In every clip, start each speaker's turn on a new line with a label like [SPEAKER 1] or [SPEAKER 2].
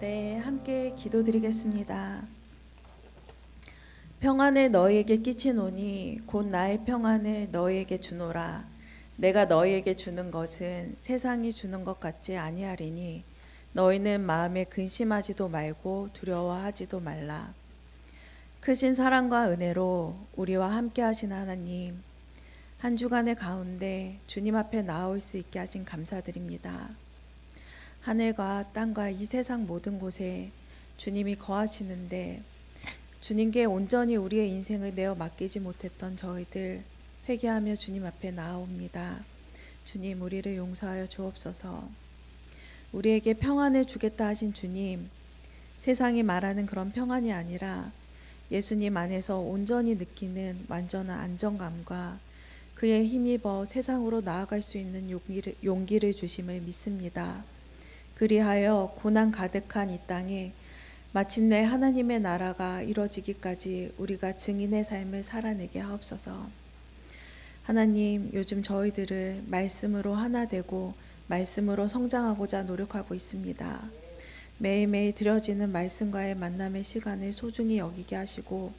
[SPEAKER 1] 네, 함께 기도드리겠습니다. 평안을 너희에게 끼치노니 곧 나의 평안을 너희에게 주노라. 내가 너희에게 주는 것은 세상이 주는 것 같지 아니하리니 너희는 마음에 근심하지도 말고 두려워하지도 말라. 크신 사랑과 은혜로 우리와 함께 하신 하나님, 한 주간의 가운데 주님 앞에 나올 수 있게 하신 감사드립니다. 하늘과 땅과 이 세상 모든 곳에 주님이 거하시는데 주님께 온전히 우리의 인생을 내어 맡기지 못했던 저희들 회개하며 주님 앞에 나아옵니다. 주님, 우리를 용서하여 주옵소서. 우리에게 평안을 주겠다 하신 주님, 세상이 말하는 그런 평안이 아니라 예수님 안에서 온전히 느끼는 완전한 안정감과 그의 힘입어 세상으로 나아갈 수 있는 용기를 주심을 믿습니다. 그리하여 고난 가득한 이 땅에 마침내 하나님의 나라가 이루어지기까지 우리가 증인의 삶을 살아내게 하옵소서. 하나님, 요즘 저희들을 말씀으로 하나 되고 말씀으로 성장하고자 노력하고 있습니다. 매일매일 드려지는 말씀과의 만남의 시간을 소중히 여기게 하시고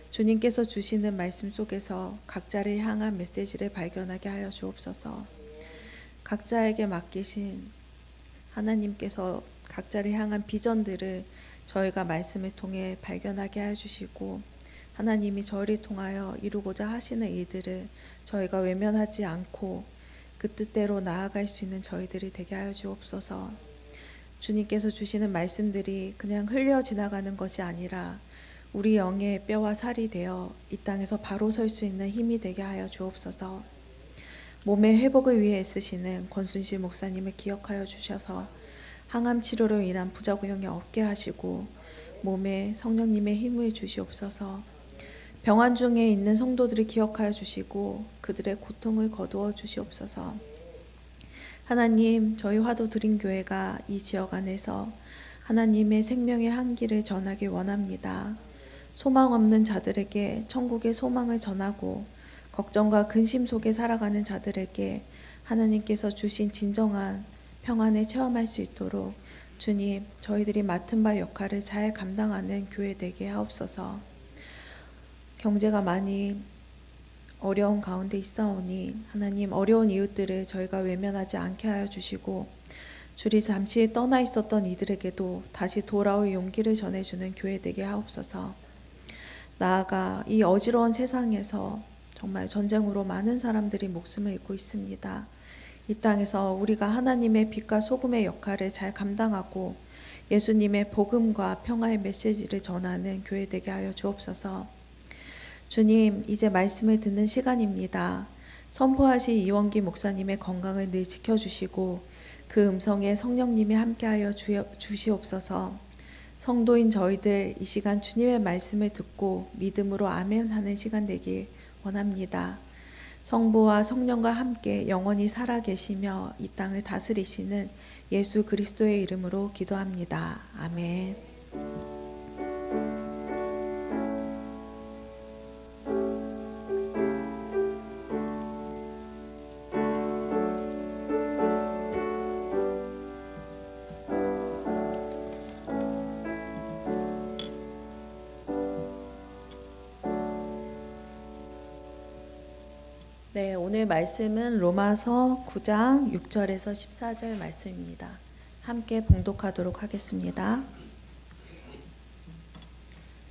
[SPEAKER 1] 주님께서 주시는 말씀 속에서 각자를 향한 메시지를 발견하게 하여 주옵소서. 각자에게 맡기신 하나님께서 각자를 향한 비전들을 저희가 말씀을 통해 발견하게 해주시고 하나님이 저희를 통하여 이루고자 하시는 일들을 저희가 외면하지 않고 그 뜻대로 나아갈 수 있는 저희들이 되게 하여 주옵소서. 주님께서 주시는 말씀들이 그냥 흘려 지나가는 것이 아니라 우리 영의 뼈와 살이 되어 이 땅에서 바로 설 수 있는 힘이 되게 하여 주옵소서. 몸의 회복을 위해 애쓰시는 권순실 목사님을 기억하여 주셔서 항암 치료로 인한 부작용이 없게 하시고 몸에 성령님의 힘을 주시옵소서. 병환 중에 있는 성도들을 기억하여 주시고 그들의 고통을 거두어 주시옵소서. 하나님, 저희 화도드림교회가 이 지역 안에서 하나님의 생명의 향기를 전하길 원합니다. 소망 없는 자들에게 천국의 소망을 전하고 걱정과 근심 속에 살아가는 자들에게 하나님께서 주신 진정한 평안을 체험할 수 있도록 주님, 저희들이 맡은 바 역할을 잘 감당하는 교회 되게 하옵소서. 경제가 많이 어려운 가운데 있사오니 하나님, 어려운 이웃들을 저희가 외면하지 않게 하여 주시고 주리 잠시 떠나 있었던 이들에게도 다시 돌아올 용기를 전해주는 교회 되게 하옵소서. 나아가 이 어지러운 세상에서 정말 전쟁으로 많은 사람들이 목숨을 잃고 있습니다. 이 땅에서 우리가 하나님의 빛과 소금의 역할을 잘 감당하고 예수님의 복음과 평화의 메시지를 전하는 교회 되게 하여 주옵소서. 주님, 이제 말씀을 듣는 시간입니다. 선포하신 이원기 목사님의 건강을 늘 지켜주시고 그 음성에 성령님이 함께하여 주시옵소서. 성도인 저희들 이 시간 주님의 말씀을 듣고 믿음으로 아멘 하는 시간 되길 원합니다. 성부와 성령과 함께 영원히 살아계시며 이 땅을 다스리시는 예수 그리스도의 이름으로 기도합니다. 아멘. 네, 오늘 말씀은 로마서 9장 6절에서 14절 말씀입니다. 함께 봉독하도록 하겠습니다.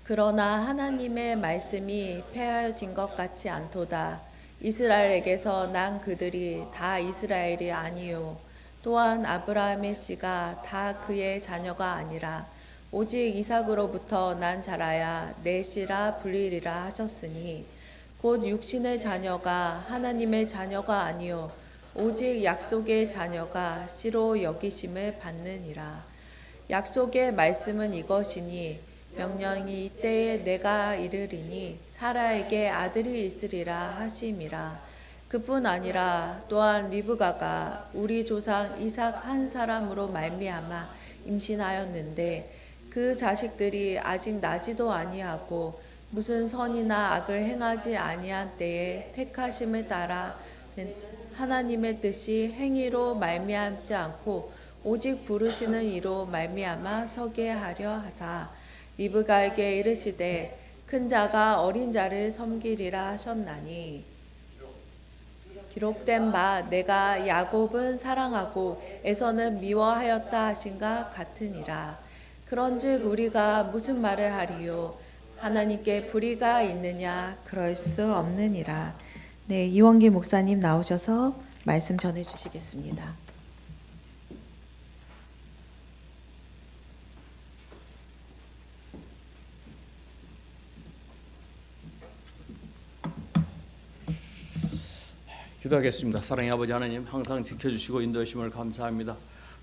[SPEAKER 1] 그러나 하나님의 말씀이 폐하여진 것 같지 않도다. 이스라엘에게서 난 그들이 다 이스라엘이 아니요 또한 아브라함의 씨가 다 그의 자녀가 아니라 오직 이삭으로부터 난 자라야 내 씨라 불리리라 하셨으니 곧 육신의 자녀가 하나님의 자녀가 아니요 오직 약속의 자녀가 씨로 여기심을 받느니라. 약속의 말씀은 이것이니 명령이 이때에 내가 이르리니 사라에게 아들이 있으리라 하심이라. 그뿐 아니라 또한 리브가가 우리 조상 이삭 한 사람으로 말미암아 임신하였는데 그 자식들이 아직 나지도 아니하고 무슨 선이나 악을 행하지 아니한 때에 택하심을 따라 하나님의 뜻이 행위로 말미암지 않고 오직 부르시는 이로 말미암아 서게 하려 하사 리브가에게 이르시되 큰 자가 어린 자를 섬기리라 하셨나니 기록된 바 내가 야곱은 사랑하고 에서는 미워하였다 하신가 같으니라. 그런즉 우리가 무슨 말을 하리요? 하나님께 불의가 있느냐? 그럴 수 없느니라. 네, 이원기 목사님 나오셔서 말씀 전해 주시겠습니다.
[SPEAKER 2] 기도하겠습니다. 사랑의 아버지 하나님, 항상 지켜주시고 인도하심을 감사합니다.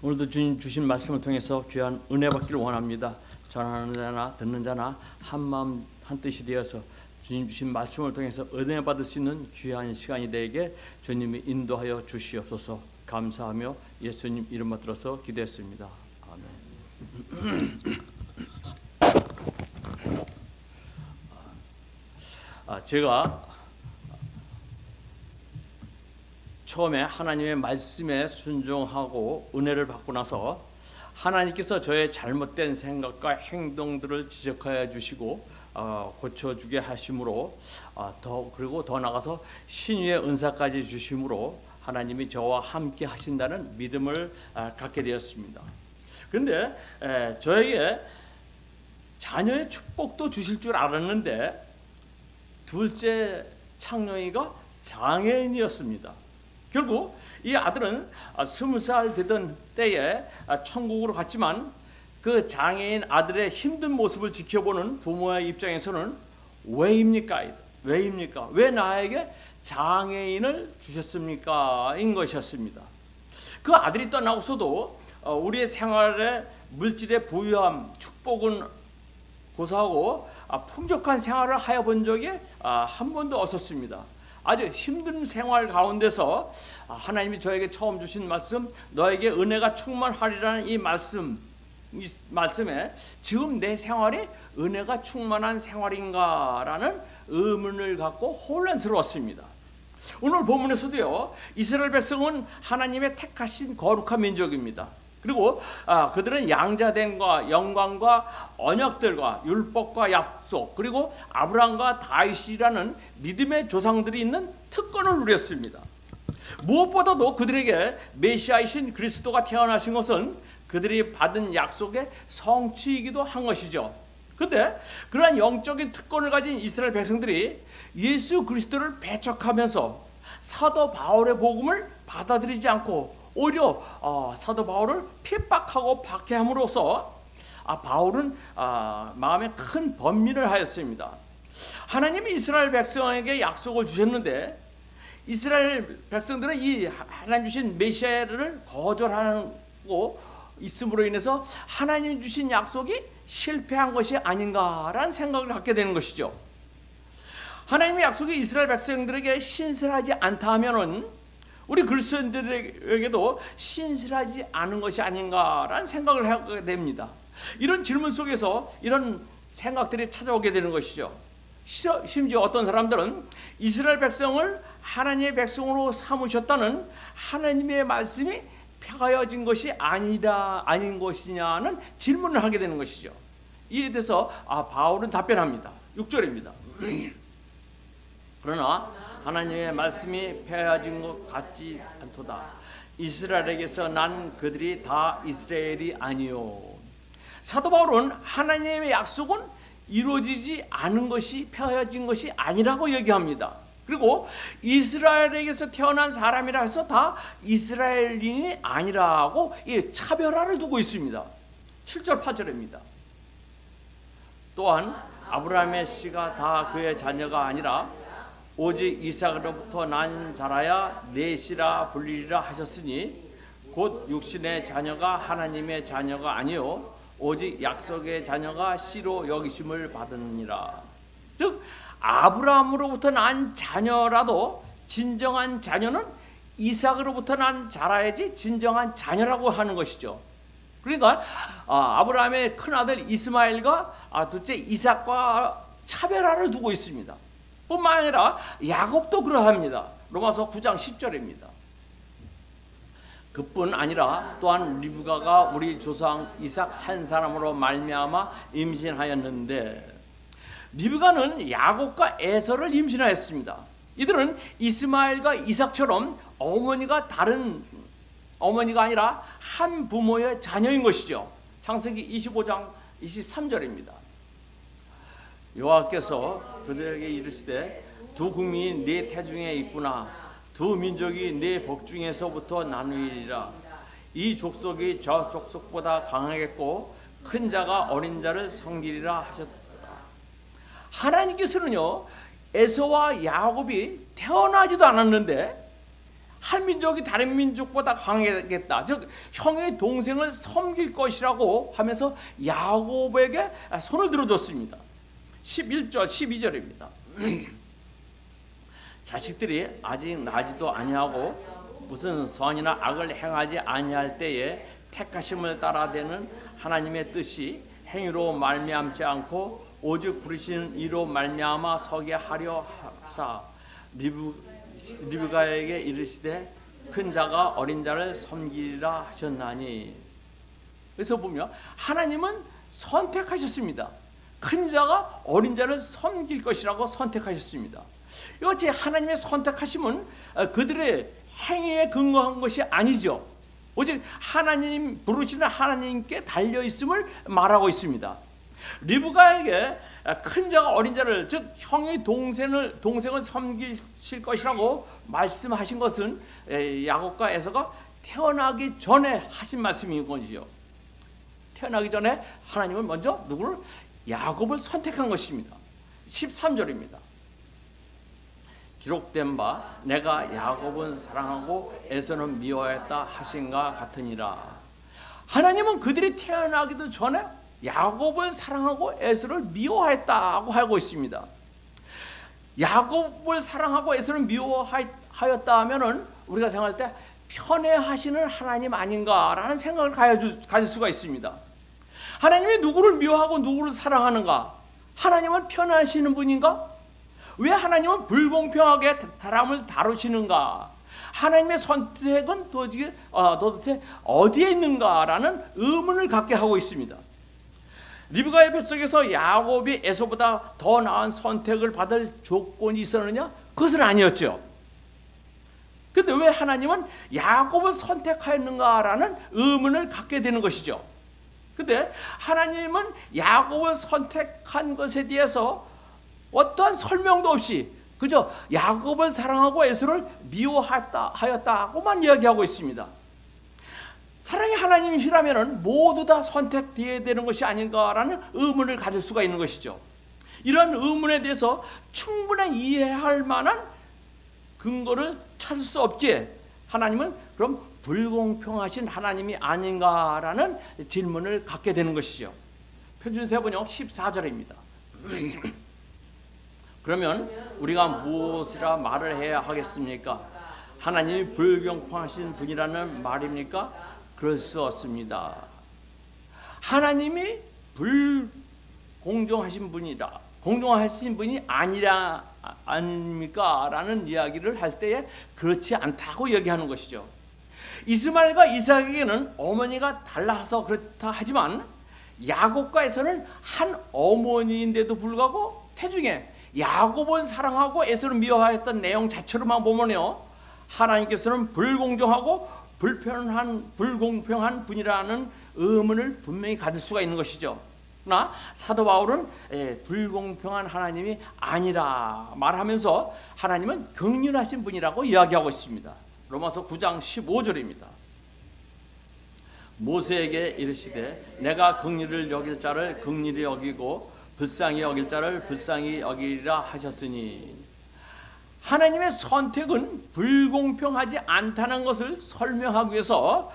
[SPEAKER 2] 오늘도 주님 주신 말씀을 통해서 귀한 은혜 받기를 원합니다. 전하는 자나 듣는 자나 한 마음 한 뜻이 되어서 주님 주신 말씀을 통해서 은혜 받을 수 있는 귀한 시간이 되게 주님이 인도하여 주시옵소서. 감사하며 예수님 이름만 들어서 기도했습니다. 아멘. 제가 처음에 하나님의 말씀에 순종하고 은혜를 받고 나서 하나님께서 저의 잘못된 생각과 행동들을 지적하여 주시고 고쳐주게 하심으로 그리고 더 나아가서 신유의 은사까지 주심으로 하나님이 저와 함께 하신다는 믿음을 갖게 되었습니다. 그런데 저에게 자녀의 축복도 주실 줄 알았는데 둘째 창룡이가 장애인이었습니다. 결국 이 아들은 20살 되던 때에 천국으로 갔지만 그 장애인 아들의 힘든 모습을 지켜보는 부모의 입장에서는 왜입니까? 왜 나에게 장애인을 주셨습니까? 인 것이었습니다. 그 아들이 떠나고서도 우리의 생활에 물질의 부유함, 축복은 고사하고 풍족한 생활을 하여 본 적이 한 번도 없었습니다. 아주 힘든 생활 가운데서 하나님이 저에게 처음 주신 말씀, 너에게 은혜가 충만하리라는 이 말씀에 지금 내 생활이 은혜가 충만한 생활인가라는 의문을 갖고 혼란스러웠습니다. 오늘 본문에서도요, 이스라엘 백성은 하나님의 택하신 거룩한 민족입니다. 그리고 그들은 양자됨과 영광과 언약들과 율법과 약속, 그리고 아브라함과 다윗이라는 믿음의 조상들이 있는 특권을 누렸습니다. 무엇보다도 그들에게 메시아이신 그리스도가 태어나신 것은 그들이 받은 약속의 성취이기도 한 것이죠. 그런데 그러한 영적인 특권을 가진 이스라엘 백성들이 예수 그리스도를 배척하면서 사도 바울의 복음을 받아들이지 않고 오히려 사도 바울을 핍박하고 박해함으로써 바울은 마음에 큰 번민을 하였습니다. 하나님이 이스라엘 백성에게 약속을 주셨는데 이스라엘 백성들은 이 하나님 주신 메시아를 거절하고 있음으로 인해서 하나님 주신 약속이 실패한 것이 아닌가라는 생각을 갖게 되는 것이죠. 하나님의 약속이 이스라엘 백성들에게 신실하지 않다 하면은 우리 그리스도인들에게도 신실하지 않은 것이 아닌가라는 생각을 하게 됩니다. 이런 질문 속에서 이런 생각들이 찾아오게 되는 것이죠. 심지어 어떤 사람들은 이스라엘 백성을 하나님의 백성으로 삼으셨다는 하나님의 말씀이 폐하여진 것이 아닌 것이냐는 질문을 하게 되는 것이죠. 이에 대해서 바울은 답변합니다. 6절입니다. 그러나 하나님의 말씀이 폐하여진 것 같지 않도다. 이스라엘에게서 난 그들이 다 이스라엘이 아니요. 사도 바울은 하나님의 약속은 이루어지지 않은 것이 폐하여진 것이 아니라고 얘기합니다. 그리고 이스라엘에게서 태어난 사람이라 해서 다 이스라엘인이 아니라고 이 차별화를 두고 있습니다. 7절 8절입니다. 또한 아브라함의 씨가 다 그의 자녀가 아니라 오직 이삭으로부터 난 자라야 내 씨라 불리리라 하셨으니 곧 육신의 자녀가 하나님의 자녀가 아니요 오직 약속의 자녀가 씨로 여기심을 받으니라. 즉 아브라함으로부터 난 자녀라도 진정한 자녀는 이삭으로부터 난 자라야지 진정한 자녀라고 하는 것이죠. 그러니까 아브라함의 큰아들 이스마엘과 둘째 이삭과 차별화를 두고 있습니다. 뿐만 아니라 야곱도 그러합니다. 로마서 9장 10절입니다. 그뿐 아니라 또한 리브가가 우리 조상 이삭 한 사람으로 말미암아 임신하였는데, 리브가는 야곱과 에서를 임신하였습니다. 이들은 이스마엘과 이삭처럼 어머니가 아니라 한 부모의 자녀인 것이죠. 창세기 25장 23절입니다. 여호와께서 그들에게 이르시되 두 국민이 네 태중에 있구나. 두 민족이 네 복중에서부터 나누리라. 이 족속이 저 족속보다 강하겠고 큰 자가 어린 자를 섬기리라 하셨다. 하나님께서는요, 에서와 야곱이 태어나지도 않았는데 한 민족이 다른 민족보다 강하겠다, 즉 형의 동생을 섬길 것이라고 하면서 야곱에게 손을 들어줬습니다. 11절 12절입니다. 자식들이 아직 나지도 아니하고 무슨 선이나 악을 행하지 아니할 때에 택하심을 따라되는 하나님의 뜻이 행위로 말미암지 않고 오직 부르시는 이로 말미암아 서게 하려 하사 리브가에게 이르시되 큰 자가 어린 자를 섬기리라 하셨나니. 그래서 보면 하나님은 선택하셨습니다. 큰 자가 어린 자를 섬길 것이라고 선택하셨습니다. 이것이 하나님의 선택하심은 그들의 행위에 근거한 것이 아니죠. 오직 하나님 부르시는 하나님께 달려 있음을 말하고 있습니다. 리브가에게 큰 자가 어린 자를, 즉 형의 동생을 섬기실 것이라고 말씀하신 것은 야곱과 에서가 태어나기 전에 하신 말씀인 것이죠. 태어나기 전에 하나님은 먼저 누구를? 야곱을 선택한 것입니다. 13절입니다. 기록된 바 내가 야곱은 사랑하고 에서는 미워했다 하신가 같으니라. 하나님은 그들이 태어나기도 전에 야곱을 사랑하고 에서를 미워했다고 하고 있습니다. 야곱을 사랑하고 에서를 미워하였다 하면은 우리가 생각할 때 편애하시는 하나님 아닌가라는 생각을 가질 수가 있습니다. 하나님이 누구를 미워하고 누구를 사랑하는가? 하나님은 편애하시는 분인가? 왜 하나님은 불공평하게 사람을 다루시는가? 하나님의 선택은 도대체 어디에 있는가라는 의문을 갖게 하고 있습니다. 리브가의 뱃속에서 야곱이 에서보다 더 나은 선택을 받을 조건이 있었느냐? 그것은 아니었죠. 그런데 왜 하나님은 야곱을 선택하였는가라는 의문을 갖게 되는 것이죠. 그런데 하나님은 야곱을 선택한 것에 대해서 어떠한 설명도 없이 그저 야곱을 사랑하고 에서를 미워하였다고만 이야기하고 있습니다. 사랑이 하나님이시라면 모두 다 선택되어야 되는 것이 아닌가라는 의문을 가질 수가 있는 것이죠. 이런 의문에 대해서 충분히 이해할 만한 근거를 찾을 수 없기에 하나님은 그럼 불공평하신 하나님이 아닌가라는 질문을 갖게 되는 것이죠. 표준세번역 14절입니다. 그러면 우리가 무엇이라 말을 해야 하겠습니까? 하나님이 불공평하신 분이라는 말입니까? 그럴 수 없습니다. 하나님이 불공정하신 분이라, 공정하신 분이 아닙니까? 라는 이야기를 할 때에 그렇지 않다고 얘기하는 것이죠. 이스마엘과 이삭에게는 어머니가 달라서 그렇다 하지만 야곱과 에서는 한 어머니인데도 불구하고 태중에 야곱은 사랑하고 에서는 미워하였던 내용 자체로만 보면요, 하나님께서는 불공정하고 불공평한 분이라는 의문을 분명히 가질 수가 있는 것이죠. 그러나 사도 바울은 불공평한 하나님이 아니라 말하면서 하나님은 긍휼하신 분이라고 이야기하고 있습니다. 로마서 9장 15절입니다. 모세에게 이르시되 내가 긍휼을 여길 자를 긍휼히 여기고 불쌍히 여길 자를 불쌍히 여기리라 하셨으니, 하나님의 선택은 불공평하지 않다는 것을 설명하기 위해서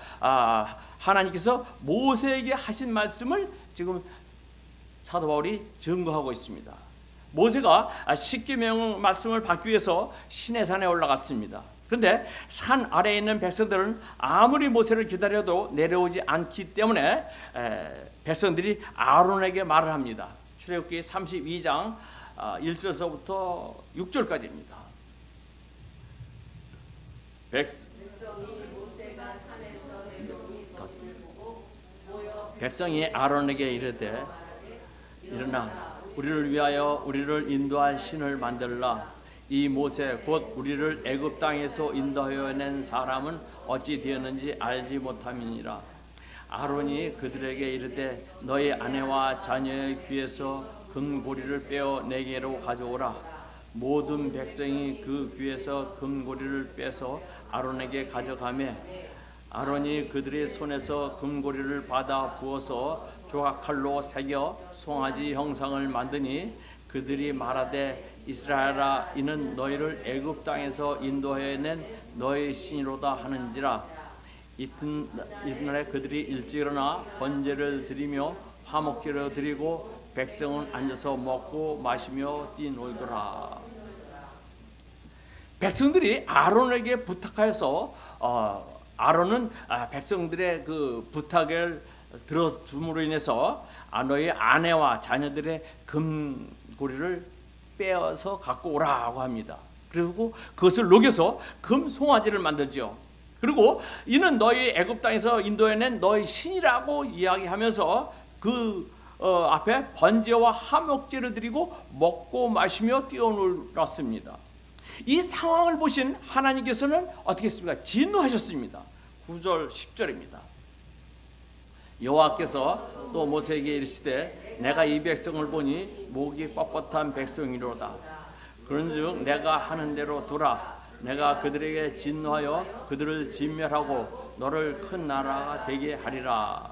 [SPEAKER 2] 하나님께서 모세에게 하신 말씀을 지금 사도 바울이 증거하고 있습니다. 모세가 십계명 말씀을 받기 위해서 시내산에 올라갔습니다. 그런데 산 아래에 있는 백성들은 아무리 모세를 기다려도 내려오지 않기 때문에 백성들이 아론에게 말을 합니다. 출애굽기 32장 1절서부터 6절까지입니다. 백성이 모세가 산에서 백성이 아론에게 이르되 일어나 우리를 위하여 우리를 인도할 신을 만들라. 이 모세 곧 우리를 애굽 땅에서 인도하여 낸 사람은 어찌 되었는지 알지 못함이니라. 아론이 그들에게 이르되 너희 아내와 자녀의 귀에서 금고리를 빼어 내게로 가져오라. 모든 백성이 그 귀에서 금고리를 빼서 아론에게 가져가매 아론이 그들의 손에서 금고리를 받아 부어서 조각칼로 새겨 송아지 형상을 만드니 그들이 말하되 이스라엘아 이는 너희를 애굽 땅에서 인도해 낸 너희 신이로다 하는지라. 이튿날에 그들이 일찍 일어나 번제를 드리며 화목제를 드리고 백성은 앉아서 먹고 마시며 뛰놀더라. 백성들이 아론에게 부탁하여서 아론은 백성들의 그 부탁을 들어줌으로 인해서 너희 아내와 자녀들의 금고리를 빼어서 갖고 오라고 합니다. 그리고 그것을 녹여서 금 송아지를 만들죠. 그리고 이는 너희 애굽 땅에서 인도해낸 너희 신이라고 이야기하면서 그 앞에 번제와 화목제를 드리고 먹고 마시며 뛰어놀았습니다. 이 상황을 보신 하나님께서는 어떻게 했습니까? 진노하셨습니다. 9절 10절입니다. 여호와께서 또 모세에게 이르시되 내가 이 백성을 보니 목이 뻣뻣한 백성이로다. 그런즉 내가 하는 대로 두라. 내가 그들에게 진노하여 그들을 진멸하고 너를 큰 나라가 되게 하리라.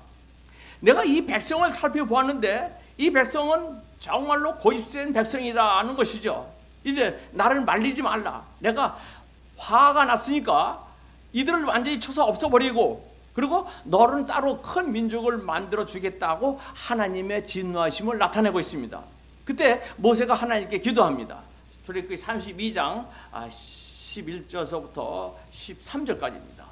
[SPEAKER 2] 내가 이 백성을 살펴보았는데 이 백성은 정말로 고집센 백성이라는 것이죠. 이제 나를 말리지 말라. 내가 화가 났으니까 이들을 완전히 쳐서 없애버리고 그리고 너는 따로 큰 민족을 만들어 주겠다고 하나님의 진노하심을 나타내고 있습니다. 그때 모세가 하나님께 기도합니다. 출애굽기 32장 11절서부터 13절까지입니다.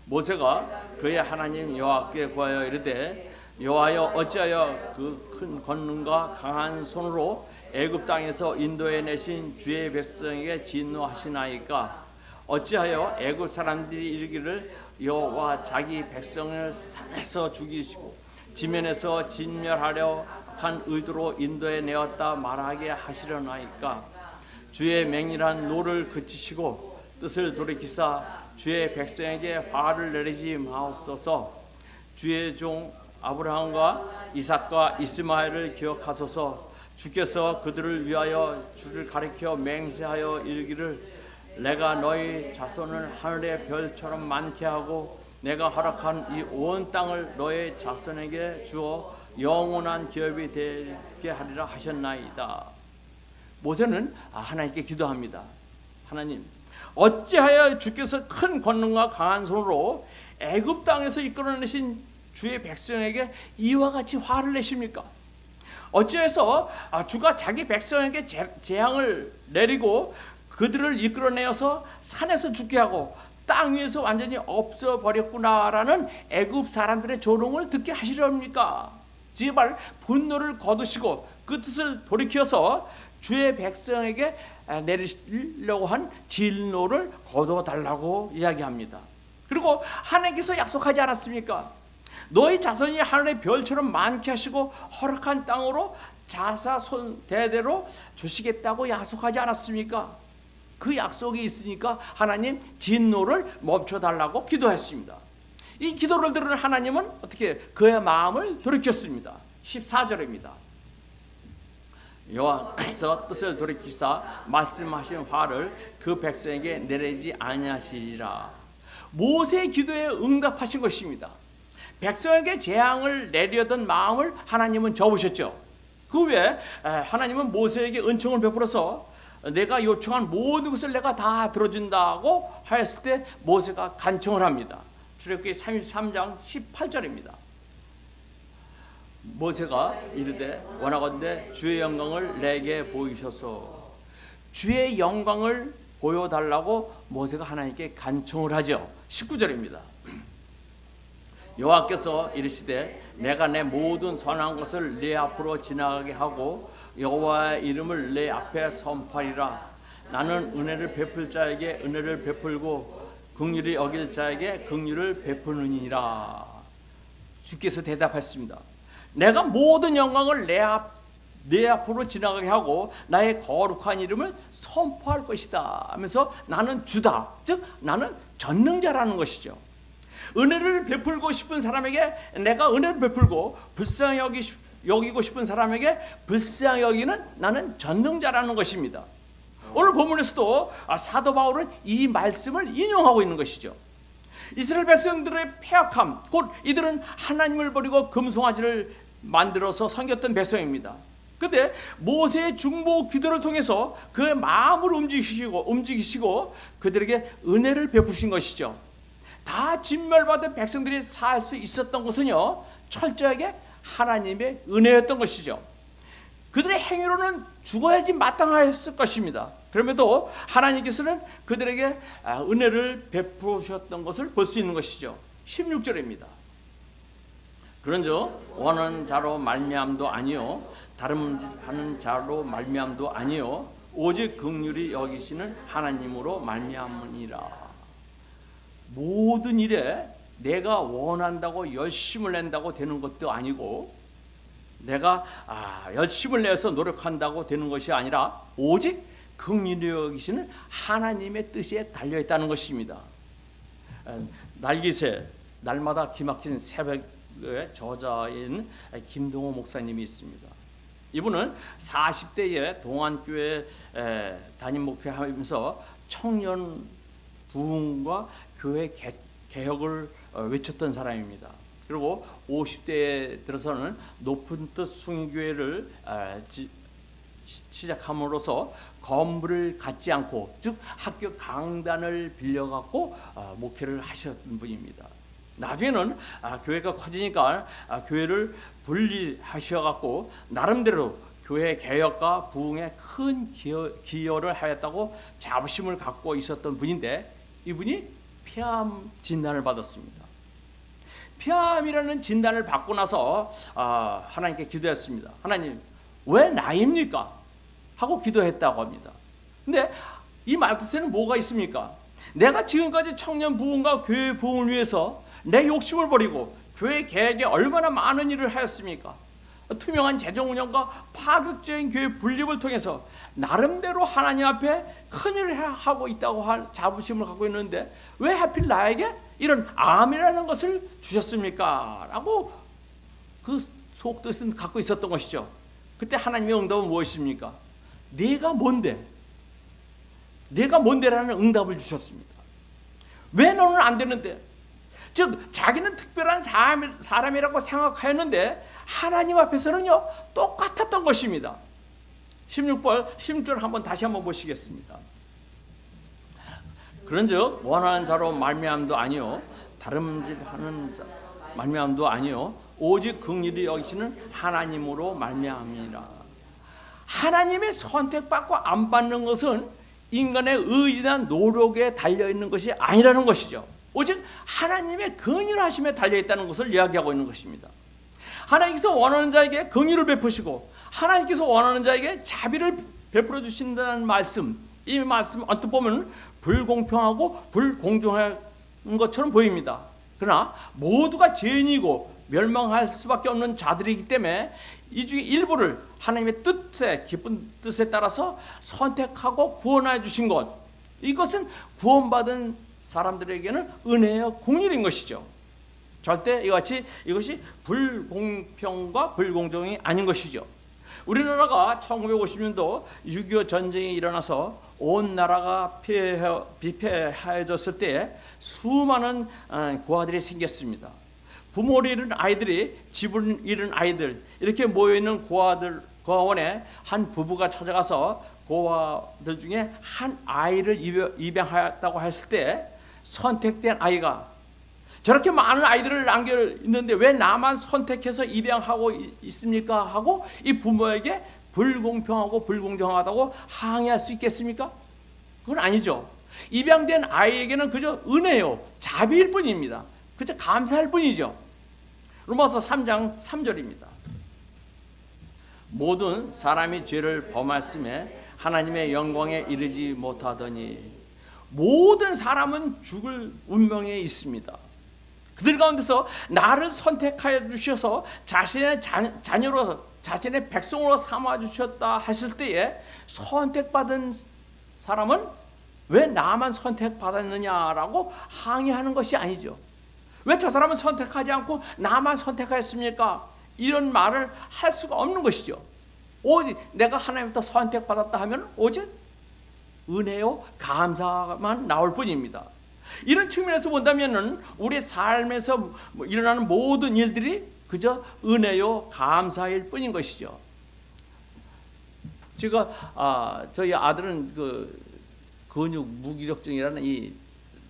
[SPEAKER 2] 모세가 그의 하나님 여호와께 구하여 이르되 여호와여 어찌하여 그 큰 권능과 강한 손으로 애굽 땅에서 인도해 내신 주의 백성에게 진노하시나이까. 어찌하여 애굽 사람들이 이르기를 여호와 자기 백성을 산에서 죽이시고 지면에서 진멸하려 한 의도로 인도해 내었다 말하게 하시려나이까. 주의 맹렬한 노를 그치시고 뜻을 돌이키사 주의 백성에게 화를 내리지 마옵소서. 주의 종 아브라함과 이삭과 이스마엘을 기억하소서. 주께서 그들을 위하여 주를 가리켜 맹세하여 이르기를 내가 너희 자손을 하늘의 별처럼 많게 하고 내가 허락한 이 온 땅을 너희 자손에게 주어 영원한 기업이 되게 하리라 하셨나이다. 모세는 하나님께 기도합니다. 하나님, 어찌하여 주께서 큰 권능과 강한 손으로 애굽 땅에서 이끌어내신 주의 백성에게 이와 같이 화를 내십니까? 어찌해서 주가 자기 백성에게 재앙을 내리고 그들을 이끌어내어서 산에서 죽게 하고 땅 위에서 완전히 없어버렸구나라는 애굽 사람들의 조롱을 듣게 하시렵니까? 제발 분노를 거두시고 그 뜻을 돌이켜서 주의 백성에게 내리려고 한 진노를 거둬달라고 이야기합니다. 그리고 하나님께서 약속하지 않았습니까? 너희 자손이 하늘의 별처럼 많게 하시고 허락한 땅으로 자사손 대대로 주시겠다고 약속하지 않았습니까? 그 약속이 있으니까 하나님 진노를 멈춰달라고 기도했습니다. 이 기도를 들은 하나님은 어떻게 그의 마음을 돌이켰습니다. 14절입니다. 여호와께서 뜻을 돌이키사 말씀하신 화를 그 백성에게 내리지 아니하시리라. 모세의 기도에 응답하신 것입니다. 백성에게 재앙을 내려던 마음을 하나님은 접으셨죠. 그 후에 하나님은 모세에게 은총을 베풀어서 내가 요청한 모든 것을 내가 다 들어준다고 하였을 때 모세가 간청을 합니다. 출애굽기 33장 18절입니다. 모세가 이르되 원하건대 주의 영광을 내게 보이셔서. 주의 영광을 보여달라고 모세가 하나님께 간청을 하죠. 19절입니다. 여호와께서 이르시되 내가 내 모든 선한 것을 내 앞으로 지나가게 하고 여호와의 이름을 내 앞에 선포하리라. 나는 은혜를 베풀 자에게 은혜를 베풀고 긍휼히 여길 자에게 긍휼을 베푸느니라. 주께서 대답했습니다. 내가 모든 영광을 내 앞으로 지나가게 하고 나의 거룩한 이름을 선포할 것이다 하면서 나는 주다, 즉 나는 전능자라는 것이죠. 은혜를 베풀고 싶은 사람에게 내가 은혜를 베풀고 불쌍히 여기고 싶은 사람에게 불쌍히 여기는 나는 전능자라는 것입니다. 오늘 본문에서도 사도 바울은 이 말씀을 인용하고 있는 것이죠. 이스라엘 백성들의 패역함, 곧 이들은 하나님을 버리고 금송아지를 만들어서 섬겼던 백성입니다. 그런데 모세의 중보 기도를 통해서 그의 마음을 움직이시고 그들에게 은혜를 베푸신 것이죠. 다 진멸받은 백성들이 살 수 있었던 것은요, 철저하게 하나님의 은혜였던 것이죠. 그들의 행위로는 죽어야지 마땅하였을 것입니다. 그럼에도 하나님께서는 그들에게 은혜를 베푸셨던 것을 볼 수 있는 것이죠. 16절입니다. 그런즉 원하는 자로 말미암도 아니요 다른 하는 자로 말미암도 아니요 오직 긍휼히 여기시는 하나님으로 말미암으니라. 모든 일에 내가 원한다고 열심을 낸다고 되는 것도 아니고 내가 열심을 내서 노력한다고 되는 것이 아니라 오직 긍휼히 여기시는 하나님의 뜻에 달려있다는 것입니다. 날기새 날마다 기막힌 새벽의 저자인 김동호 목사님이 있습니다. 이분은 40대에 동안교회 담임 목회하면서 청년 부흥과 교회 개혁을 외쳤던 사람입니다. 그리고 50대에 들어서는 높은 뜻 숭교회를 시작함으로써 건물을 갖지 않고, 즉 학교 강단을 빌려갖고 목회를 하셨던 분입니다. 나중에는 교회가 커지니까 교회를 분리하셔갖고 나름대로 교회 개혁과 부흥에 큰 기여를 하였다고 자부심을 갖고 있었던 분인데, 이분이 폐암 진단을 받았습니다. 폐암이라는 진단을 받고 나서 하나님께 기도했습니다. 하나님, 왜 나입니까? 하고 기도했다고 합니다. 근데 이 말 뜻에는 뭐가 있습니까? 내가 지금까지 청년 부흥과 교회 부흥을 위해서 내 욕심을 버리고 교회 개혁에 얼마나 많은 일을 하였습니까? 투명한 재정 운영과 파격적인 교회 분립을 통해서 나름대로 하나님 앞에 큰일을 하고 있다고 할 자부심을 갖고 있는데 왜 하필 나에게 이런 암이라는 것을 주셨습니까? 라고 그 속뜻은 갖고 있었던 것이죠. 그때 하나님의 응답은 무엇입니까? 내가 뭔데? 내가 뭔데라는 응답을 주셨습니다. 왜 너는 안 되는데? 즉 자기는 특별한 사람이라고 생각하였는데 하나님 앞에서는요 똑같았던 것입니다. 16절 한번 다시 한번 보시겠습니다. 그런즉 원하는 자로 말미암도 아니요 다름질하는 자 말미암도 아니요 오직 긍휼히 여기시는 하나님으로 말미암이라. 하나님의 선택받고 안 받는 것은 인간의 의지나 노력에 달려있는 것이 아니라는 것이죠. 오직 하나님의 긍휼하심에 달려있다는 것을 이야기하고 있는 것입니다. 하나님께서 원하는 자에게 긍휼을 베푸시고 하나님께서 원하는 자에게 자비를 베풀어 주신다는 말씀, 이 말씀 언뜻 보면 불공평하고 불공정한 것처럼 보입니다. 그러나 모두가 죄인이고 멸망할 수밖에 없는 자들이기 때문에 이 중에 일부를 하나님의 뜻에, 기쁜 뜻에 따라서 선택하고 구원해 주신 것, 이것은 구원받은 사람들에게는 은혜와 긍휼인 것이죠. 절대 이것이 불공평과 불공정이 아닌 것이죠. 우리나라가 1950년도 6.25 전쟁이 일어나서 온 나라가 비폐하여졌을 때 수많은 고아들이 생겼습니다. 부모를 잃은 아이들이 집을 잃은 아이들, 이렇게 모여있는 고아원에 한 부부가 찾아가서 고아들 중에 한 아이를 입양하였다고 했을 때 선택된 아이가, 저렇게 많은 아이들을 남겨 있는데 왜 나만 선택해서 입양하고 있습니까? 하고 이 부모에게 불공평하고 불공정하다고 항의할 수 있겠습니까? 그건 아니죠. 입양된 아이에게는 그저 은혜요, 자비일 뿐입니다. 그저 감사할 뿐이죠. 로마서 3장 3절입니다. 모든 사람이 죄를 범하였음에 하나님의 영광에 이르지 못하더니 모든 사람은 죽을 운명에 있습니다. 그들 가운데서 나를 선택하여 주셔서 자신의 자녀로 자신의 백성으로 삼아 주셨다 하실 때에 선택받은 사람은 왜 나만 선택받았느냐라고 항의하는 것이 아니죠. 왜 저 사람은 선택하지 않고 나만 선택하였습니까? 이런 말을 할 수가 없는 것이죠. 오직 내가 하나님부터 선택받았다 하면 오직 은혜요 감사만 나올 뿐입니다. 이런 측면에서 본다면 우리 삶에서 일어나는 모든 일들이 그저 은혜요 감사일 뿐인 것이죠. 제가 저희 아들은 그 근육 무기력증이라는 이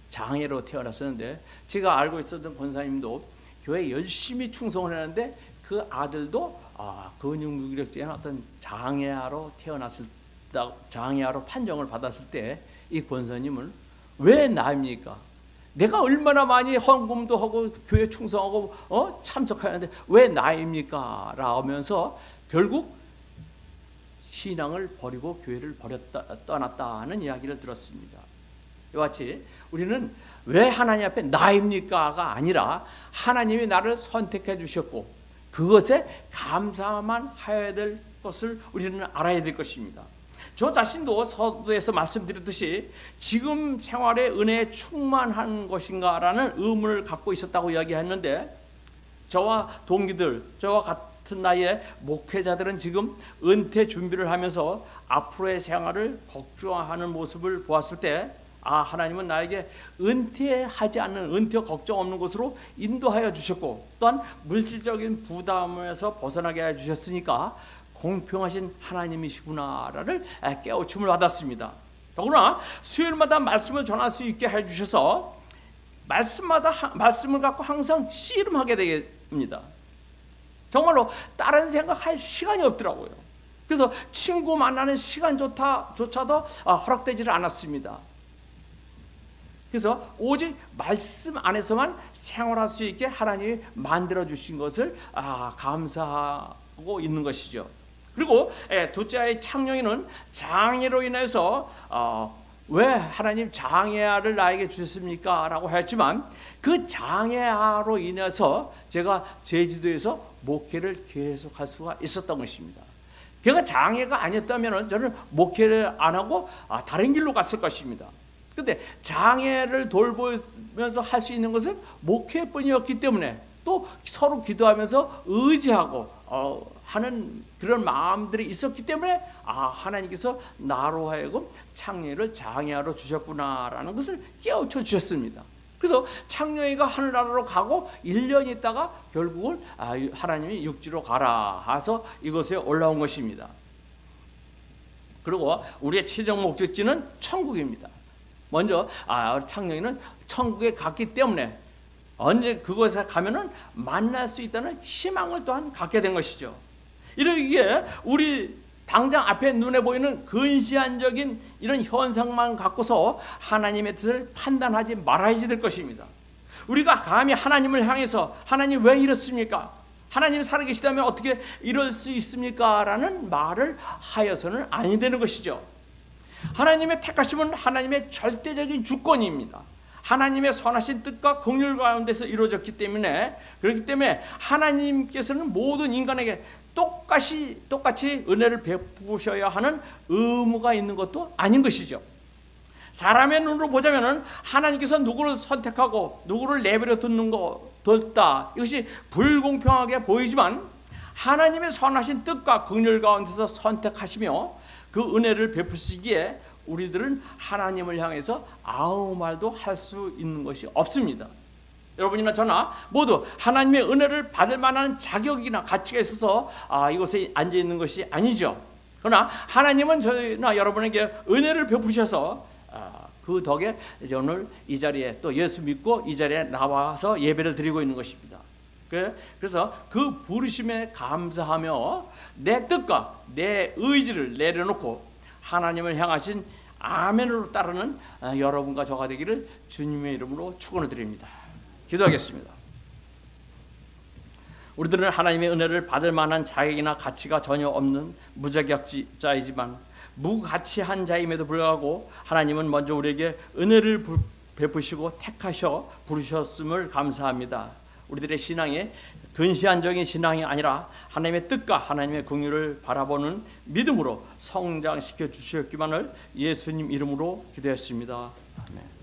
[SPEAKER 2] 장애로 태어났었는데, 제가 알고 있었던 권사님도 교회 열심히 충성을 했는데 그 아들도 근육 무기력증의 어떤 장애아로 장애아로 판정을 받았을 때 이 권사님은 왜 나입니까? 내가 얼마나 많이 헌금도 하고 교회 충성하고 참석하는데 왜 나입니까? 라면서 결국 신앙을 버리고 교회를 떠났다는 이야기를 들었습니다. 이와 같이 우리는 왜 하나님 앞에 나입니까가 아니라 하나님이 나를 선택해 주셨고 그것에 감사만 해야 될 것을 우리는 알아야 될 것입니다. 저 자신도 서두에서 말씀드렸듯이 지금 생활의 은혜에 충만한 것인가라는 의문을 갖고 있었다고 이야기했는데, 저와 동기들, 저와 같은 나이의 목회자들은 지금 은퇴 준비를 하면서 앞으로의 생활을 걱정하는 모습을 보았을 때 하나님은 나에게 은퇴하지 않는, 은퇴 걱정 없는 곳으로 인도하여 주셨고 또한 물질적인 부담에서 벗어나게 해 주셨으니까 공평하신 하나님이시구나를 깨우침을 받았습니다. 더구나 수요일마다 말씀을 전할 수 있게 해주셔서 말씀을 갖고 항상 씨름하게 됩니다. 정말로 다른 생각할 시간이 없더라고요. 그래서 친구 만나는 시간조차도 허락되지를 않았습니다. 그래서 오직 말씀 안에서만 생활할 수 있게 하나님이 만들어 주신 것을 감사하고 있는 것이죠. 그리고 둘째 아이 창룡이는 장애로 인해서 왜 하나님 장애아를 나에게 주셨습니까? 라고 했지만 그 장애아로 인해서 제가 제주도에서 목회를 계속할 수가 있었던 것입니다. 걔가 장애가 아니었다면 저는 목회를 안 하고 다른 길로 갔을 것입니다. 그런데 장애를 돌보면서 할 수 있는 것은 목회뿐이었기 때문에 또 서로 기도하면서 의지하고 하는 그런 마음들이 있었기 때문에 하나님께서 나로 하여금 창녀를 장애아로 주셨구나라는 것을 깨우쳐 주셨습니다. 그래서 창녀가 하늘나라로 가고 1년 있다가 결국은 하나님이 육지로 가라 해서 이곳에 올라온 것입니다. 그리고 우리의 최종 목적지는 천국입니다. 먼저 창녀는 천국에 갔기 때문에 언제 그곳에 가면은 만날 수 있다는 희망을 또한 갖게 된 것이죠. 이러기에 우리 당장 앞에 눈에 보이는 근시안적인 이런 현상만 갖고서 하나님의 뜻을 판단하지 말아야지 될 것입니다. 우리가 감히 하나님을 향해서 하나님 왜 이렇습니까? 하나님 살아계시다면 어떻게 이럴 수 있습니까? 라는 말을 하여서는 아니 되는 것이죠. 하나님의 택하심은 하나님의 절대적인 주권입니다. 하나님의 선하신 뜻과 긍휼 가운데서 이루어졌기 때문에, 그렇기 때문에 하나님께서는 모든 인간에게 똑같이 은혜를 베푸셔야 하는 의무가 있는 것도 아닌 것이죠. 사람의 눈으로 보자면 하나님께서 누구를 선택하고 누구를 내버려 뒀다, 이것이 불공평하게 보이지만 하나님의 선하신 뜻과 긍휼 가운데서 선택하시며 그 은혜를 베푸시기에 우리들은 하나님을 향해서 아무 말도 할 수 있는 것이 없습니다. 여러분이나 저나 모두 하나님의 은혜를 받을 만한 자격이나 가치가 있어서 이곳에 앉아 있는 것이 아니죠. 그러나 하나님은 저희나 여러분에게 은혜를 베푸셔서 그 덕에 오늘 이 자리에 또 예수 믿고 이 자리에 나와서 예배를 드리고 있는 것입니다. 그래서 그 부르심에 감사하며 내 뜻과 내 의지를 내려놓고 하나님을 향하신 아멘으로 따르는 여러분과 저가 되기를 주님의 이름으로 축원을 드립니다. 기도하겠습니다. 우리들은 하나님의 은혜를 받을 만한 자격이나 가치가 전혀 없는 무자격자이지만 무가치한 자임에도 불구하고 하나님은 먼저 우리에게 은혜를 베푸시고 택하셔 부르셨음을 감사합니다. 우리들의 신앙이 근시안적인 신앙이 아니라 하나님의 뜻과 하나님의 긍휼을 바라보는 믿음으로 성장시켜 주셨기만을 예수님 이름으로 기도했습니다. 아멘.